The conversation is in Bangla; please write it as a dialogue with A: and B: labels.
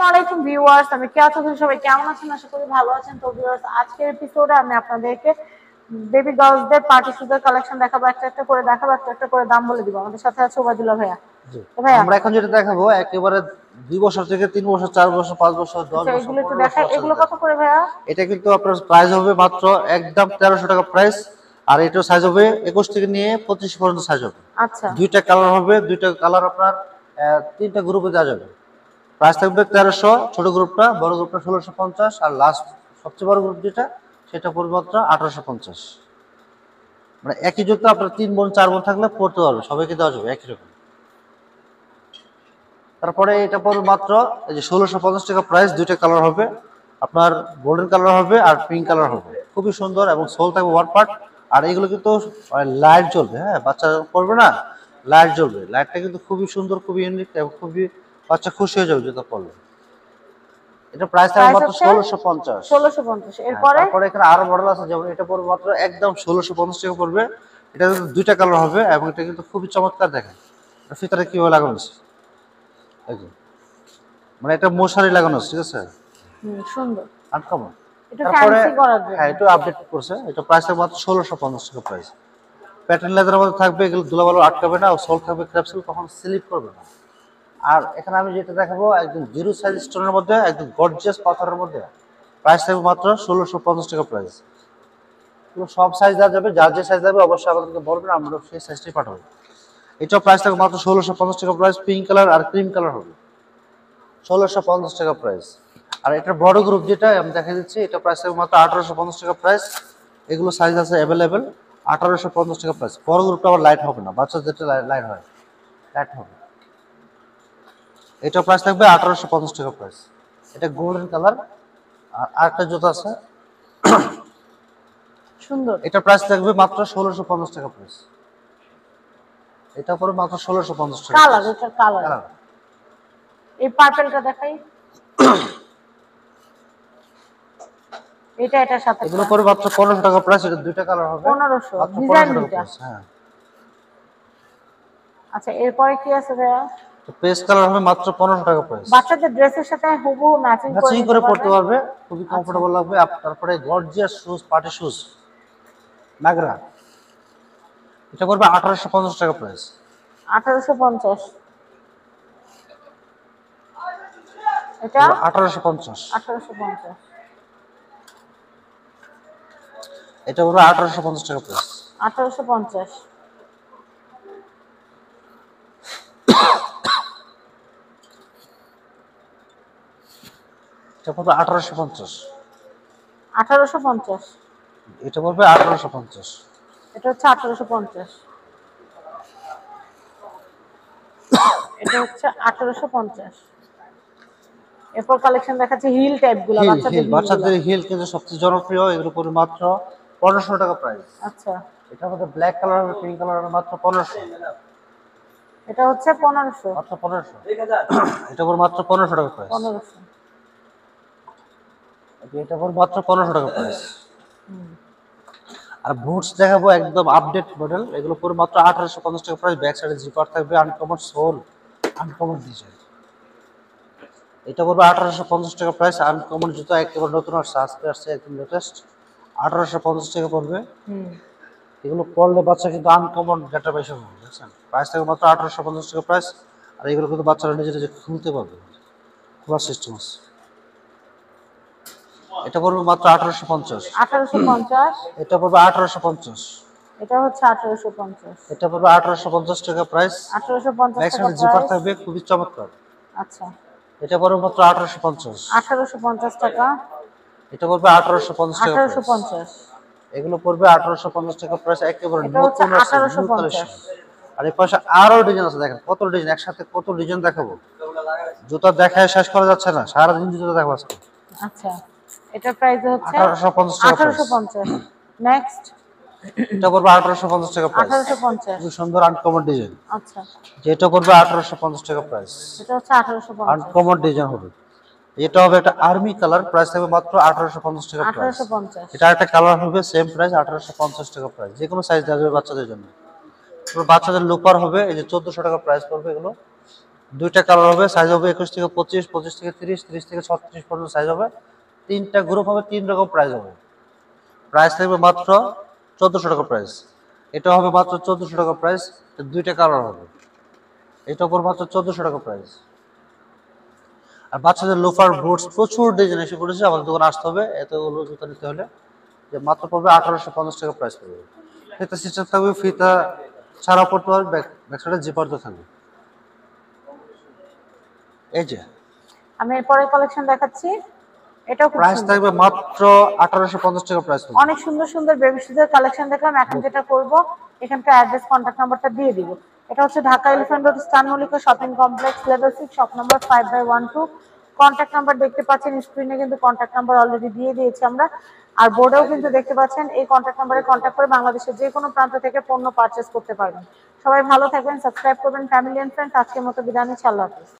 A: আলাইকুম ভিউয়ার্স, আমি কেয়া চৌধুরী। সবাই কেমন আছেন? আশা করি ভালো আছেন। তো ভিউয়ার্স, আজকের এপিসোডে আমি আপনাদেরকে বেবি গার্লসদের পার্টি শুজের কালেকশন দেখাবো, একটা করে দেখাবো, একটা করে দাম বলে দিব। আমাদের সাথে আছে ওবায়দুল্লাহ ভাইয়া। তো ভাইয়া,
B: আমরা এখন যেটা দেখাবো একেবারে 2 বছর থেকে 3 বছর, 4 বছর, 5 বছর, 10 বছর,
A: এগুলো একটু
B: 15
A: দেখাই।
B: বছর।
A: এগুলো কত করে ভাইয়া?
B: এটা কিন্তু আপনার প্রাইস হবে মাত্র একদম 1300 টাকা প্রাইস। আর এটার সাইজ হবে 21 থেকে নিয়ে 25 পর্যন্ত সাইজ হবে।
A: আচ্ছা,
B: দুইটা কালার হবে, দুইটা কালার আপনার তিনটা গ্রুপে দেওয়া যাবে। প্রাইস থাকবে 1300, ছোট গ্রুপটা, বড় গ্রুপটা 1650, আর লাস্ট সবচেয়ে বড় গ্রুপ যেটা সেটা পড়বে মাত্র 1850। মানে একই জুতো আপনার 3 বোন 4 বোন থাকলে পড়তে পারবে, সবাইকে দেওয়া যাবে একই রকম। তারপরে এটা পড়বে মাত্র এই যে 1650 টাকা প্রাইস। দুইটা কালার হবে, আপনার গোল্ডেন কালার হবে আর পিঙ্ক কালার হবে। খুবই সুন্দর এবং সোল থাকবে ওয়ান পার্ট। আর এগুলো কিন্তু লাইট জ্বলবে, হ্যাঁ, বাচ্চা পড়বে না, লাইট জ্বলবে। লাইটটা কিন্তু খুবই সুন্দর, খুবই ইউনিক এবং খুবই বাচ্চা খুশি হয়ে যাবে যেটা পড়লে। এটা প্রাইস থাকবে মাত্র 1650।
A: 1650। এরপরে
B: তারপরে এখানে আরো মডেল আছে, যেমন এটা পড়বে মাত্র একদম 1650 টাকা পড়বে। এটা কিন্তু দুইটা কালার হবে এবং এটা কিন্তু খুবই চমৎকার। দেখেন ফিতাটা কিভাবে লাগানো আছে, একদম মানে এটা মশারি লাগানো আছে, ঠিক আছে,
A: সুন্দর।
B: আনকমন।
A: এটা
B: তারপরে
A: ফ্যান্সি করার জন্য।
B: হ্যাঁ, একটু আপডেট করছে। এটা প্রাইস মাত্র 1650 টাকা প্রাইস। প্যাটার্ন লেদারের মধ্যে থাকবে, এগুলো ধুলাবালু আটকাবে না, সোল থাকবে ক্র্যাপসুল, তখন স্লিপ করবে না। আর এখানে আমি যেটা দেখাবো একদম জিরো সাইজ স্টোনের মধ্যে, একদম গর্জিয়াস পাথরের মধ্যে। প্রাইস থাকবে মাত্র 1650 টাকা প্রাইস। সব সাইজ দেওয়া যাবে, যার যে সাইজ যাবে অবশ্যই আমাদেরকে বলবেন, আমরা সেই সাইজটাই পাঠাবো। এটাও প্রাইস থাকবে মাত্র 1650 টাকা প্রাইস। পিঙ্ক কালার আর ক্রিম কালার হবে, 1650 টাকা প্রাইস। আর এটা বড় গ্রুপ যেটা আমি দেখা দিচ্ছি, এটা প্রাইস থাকবে মাত্র 1850 টাকা প্রাইস। এগুলো সাইজ আছে অ্যাভেলেবেল, 1850 টাকা প্রাইস। বড় গ্রুপটা আবার লাইট হবে না, বাচ্চা যেটা লাইট হয় লাইট হবে। এটা প্রাইস থাকবে 1850 টাকা প্রাইস। এটা গোল্ডেন কালার। আর আরেকটা জুতো আছে
A: সুন্দর।
B: এটা প্রাইস থাকবে মাত্র 1650 টাকা প্রাইস। এটা পরে মাত্র 1650 টাকা
A: কালার, এটা কালার। এই পার্পলটা দেখাই। এটার সাথে
B: এগুলো পরে মাত্র 1500 টাকা প্রাইস। এটা দুইটা কালার হবে,
A: 1500
B: মাত্র
A: ডিজাইন
B: 1500 টাকা
A: দুইটা।
B: প্রাইস। হ্যাঁ,
A: আচ্ছা, এরপরে কি আছে ভাইয়া?
B: তো পেস্ট কালার হবে মাত্র 1500 টাকা প্রাইস।
A: বাচ্চাদের ড্রেসের সাথে হুবহু ম্যাচিং করে
B: ম্যাচিং
A: নিতে
B: করে পড়তে
A: পারবে।
B: পারবে, খুবই কমফোর্টেবল লাগবে। তারপরে গর্জিয়াস শুজ, পার্টি শুজ নাগরা, এটা পড়বে 1850 টাকা প্রাইস।
A: 1850। এটা
B: 1850।
A: 1850।
B: এটা পড়বে 1850 টাকা প্রাইস।
A: 1850।
B: এটা পড়বে 1850।
A: 1850।
B: এটা পড়বে 1850।
A: এটা হচ্ছে 1850। এটা হচ্ছে 1850। এরপর কালেকশন দেখাচ্ছে হিল টাইপ গুলো,
B: বাচ্চাদের হিল কিন্তু সবচেয়ে জনপ্রিয়। এগুলো পড়বে মাত্র 1500 টাকা প্রাইস।
A: আচ্ছা,
B: এটার মধ্যে ব্ল্যাক কালার হবে, পিঙ্ক কালার হবে, মাত্র 1500।
A: এটা হচ্ছে 1500।
B: মাত্র 1500। এটা পড়বে মাত্র 1500 টাকা প্রাইস।
A: 1500।
B: এটা পড়বে মাত্র 1500 টাকা প্রাইস। আর বুটস দেখাবো একদম আপডেট মডেল। এগুলো পড়বে মাত্র 1850 টাকা প্রাইস। ব্যাক সাইডে জিপার থাকবে, আনকমন সোল, আনকমন ডিজাইন। এটা পড়বে 1850 টাকা প্রাইস। আনকমন জুতো, একেবারে নতুন আসছে, আজকে আসছে, একদম লেটেস্ট। 1850 টাকা পড়বে। এগুলো পড়লে বাচ্চা কিন্তু আনকমন ডেটা পাইছে, বুঝছেন। প্রাইস থাকবে মাত্র 1850 টাকা প্রাইস। আর এগুলো কিন্তু বাচ্চারা নিজে নিজে খুলতে পারবে, খোলার সিস্টেম আছে। এটা পড়বে মাত্র 1850।
A: 1850।
B: এটা পড়বে 1850।
A: এটা হচ্ছে 1850।
B: এটা পড়বে 1850 টাকা প্রাইস।
A: 1850
B: ব্যাক
A: টাকা
B: সাইডে জিপার
A: প্রাইস।
B: থাকবে, খুবই চমৎকার।
A: আচ্ছা,
B: এটা পড়বে মাত্র 1850।
A: 1850 টাকা।
B: এটা পড়বে 1850 টাকা প্রাইস।
A: 1850।
B: এগুলো পড়বে 1850 টাকা প্রাইস, একেবারে
A: এটা হচ্ছে
B: নতুন আছে, নিউ
A: 1850।
B: কালেকশন। আর এই পাশে আরো ডিজাইন আছে, দেখেন কত ডিজাইন, একসাথে কত ডিজাইন দেখাবো। জুতা দেখায় শেষ করা যাচ্ছে না, সারাদিন জুতা দেখাবো আজকে।
A: আচ্ছা, এটার প্রাইস হচ্ছে
B: 1850 টাকা প্রাইস।
A: 1850। নেক্সট,
B: এটা পড়বে 1850 টাকা প্রাইস।
A: 1850।
B: খুব সুন্দর আনকমন ডিজাইন।
A: আচ্ছা,
B: যেটা পড়বে 1850 টাকা প্রাইস।
A: এটা হচ্ছে 1850।
B: আনকমন ডিজাইন হবে। এটা হবে একটা আর্মি কালার, প্রাইস থাকবে মাত্র 1850 টাকা প্রাইস।
A: 1850।
B: এটা একটা কালার হবে, সেম প্রাইস, 1850 টাকা প্রাইস। যে কোনো সাইজ দেওয়া যাবে বাচ্চাদের জন্য। বাচ্চাদের লোপার হবে, এই যে 1400 টাকা প্রাইস পড়বে এগুলো। দুইটা কালার হবে, সাইজ হবে 21 থেকে 25, 25 থেকে 30, 30 থেকে 36 পর্যন্ত সাইজ হবে। তিনটা গ্রুপ হবে, তিন রকম প্রাইস হবে। প্রাইস থাকবে মাত্র 1400 টাকা প্রাইস। এটা হবে মাত্র 1400 টাকা প্রাইস। দুইটা কালার হবে, এটা উপর মাত্র 1400 টাকা প্রাইস। আর বাচ্চাদের লোফার বুটস প্রচুর ডিজাইন এসে পড়েছে, আমাদের দোকানে আসতে হবে। এতগুলো জুতা নিতে হলে যে মাত্র পড়বে 1850 টাকা প্রাইস পড়বে। ফিতা সিস্টেম থাকবে, ফিতা ছাড়া পড়তে পারবে, ব্যাক সাইডে জিপার তো থাকবে। এই যে
A: আমি এরপরের কালেকশন দেখাচ্ছি, এটাও খুব
B: প্রাইস
A: সুন্দর।
B: থাকবে মাত্র 1850 টাকা প্রাইস পড়বে।
A: অনেক সুন্দর সুন্দর বেবি শুজের কালেকশন দেখলাম। এখন যেটা করব, এখানকার অ্যাড্রেস কন্ট্যাক্ট নাম্বারটা দিয়ে দিব। এটা হচ্ছে Dhaka elephant road star Mallika shopping complex, level 6, shop number 5/12। Contact number দেখতে পাচ্ছেন স্ক্রিনে, কিন্তু কন্ট্যাক্ট নাম্বার অলরেডি দিয়ে দিয়েছি আমরা। আর বোর্ডেও কিন্তু দেখতে পাচ্ছেন, এই কন্ট্যাক্ট নাম্বারে কন্ট্যাক্ট করে বাংলাদেশের যে কোনো প্রান্ত থেকে পণ্য পারচেজ করতে পারবেন। সবাই ভালো থাকবেন, সাবস্ক্রাইব করবেন ফ্যামিলি এন্ড ফ্রেন্ডস। আজকের মতো বিদায় নিচ্ছি, আল্লাহ হাফেজ।